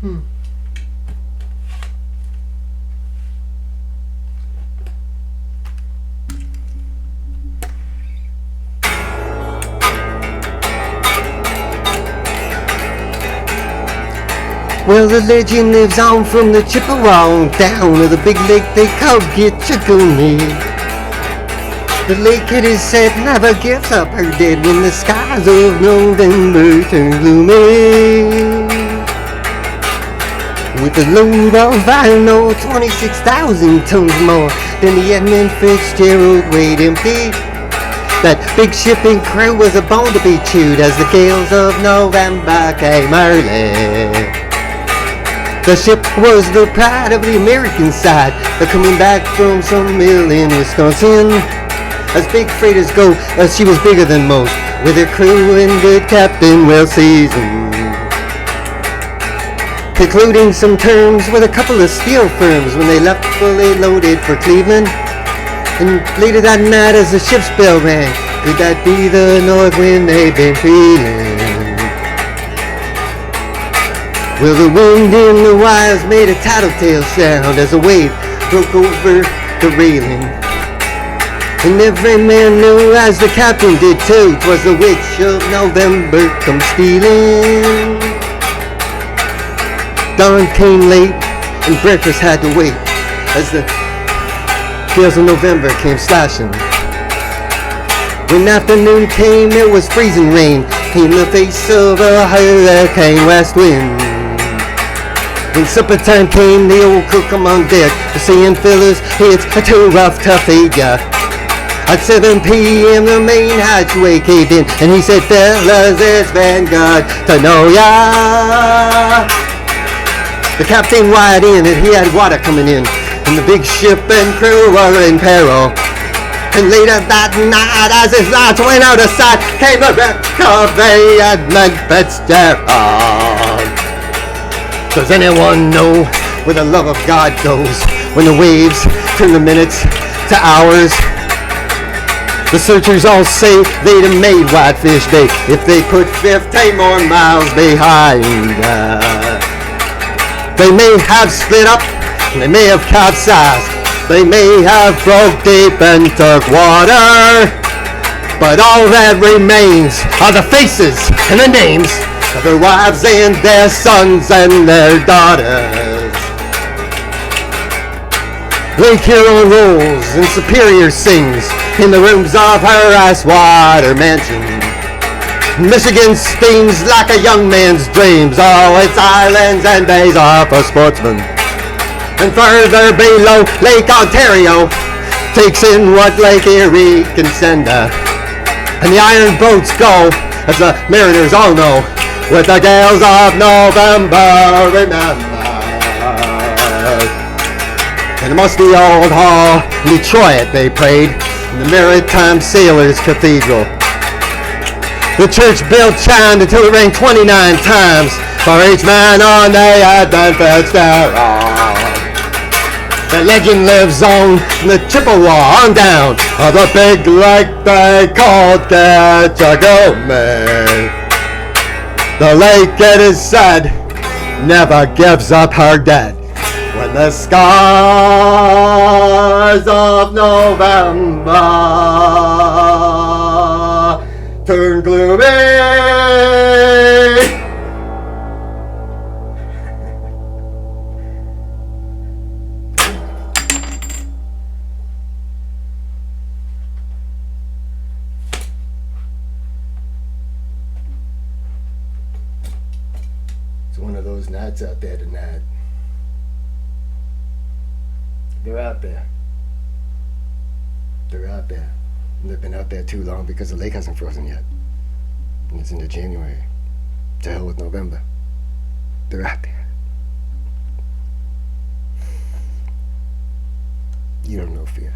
Well, the legend lives on from the Chippewa down to the big lake they call Gitchagumi. The lake, it is said, never gives up her dead when the skies of November turn gloomy. With a load of iron ore, 26,000 tons more than the Edmund Fitzgerald weighed empty. That big shipping crew was a bone to be chewed as the gales of November came early. The ship was the pride of the American side, coming back from some mill in Wisconsin. As big freighters go, she was bigger than most, with her crew and good captain well seasoned. Concluding some terms with a couple of steel firms when they left fully loaded for Cleveland. And later that night as the ship's bell rang, could that be the north wind they've been feeling? Well, the wind in the wires made a tattletale sound as a wave broke over the railing. And every man knew, as the captain did too, 'twas the witch of November come stealing. Dawn came late and breakfast had to wait as the gales of November came slashing. When afternoon came, it was freezing rain in the face of a hurricane west wind. When supper time came, the old cook come on deck, saying, "Fellas, it's too rough to feed ya." At 7 p.m. the main hatchway caved in, and he said, "Fellas, it's been good to know ya." The captain wired in that he had water coming in, and the big ship and crew were in peril. And later that night, as his lights went out of sight, came the wreck of the Edmund Fitzgerald. Does anyone know where the love of God goes when the waves turn the minutes to hours? The searchers all say they'd have made Whitefish Bay if they put 15 more miles behind. They may have split up, they may have capsized, they may have broke deep and took water, but all that remains are the faces and the names of their wives and their sons and their daughters. Lake Huron rolls and Superior sings in the rooms of her ice-water mansion. Michigan steams like a young man's dreams. Oh, its islands and bays are for sportsmen. And further below, Lake Ontario takes in what Lake Erie can send her. And the iron boats go, as the mariners all know, with the gales of November, remember. In the musty old hall in Detroit they prayed, in the Maritime Sailors Cathedral. The church bell chimed until it rang 29 times for each man on the Edmund Fitzgerald. The legend lives on from the Chippewa on down of the big lake they called Gitchagumi. The lake, it is said, never gives up her dead when the skies of November turn gloomy. It's one of those nights out there tonight. They're out there. They're out there. And they've been out there too long because the lake hasn't frozen yet. And it's into January. To hell with November. They're out there. You don't know fear.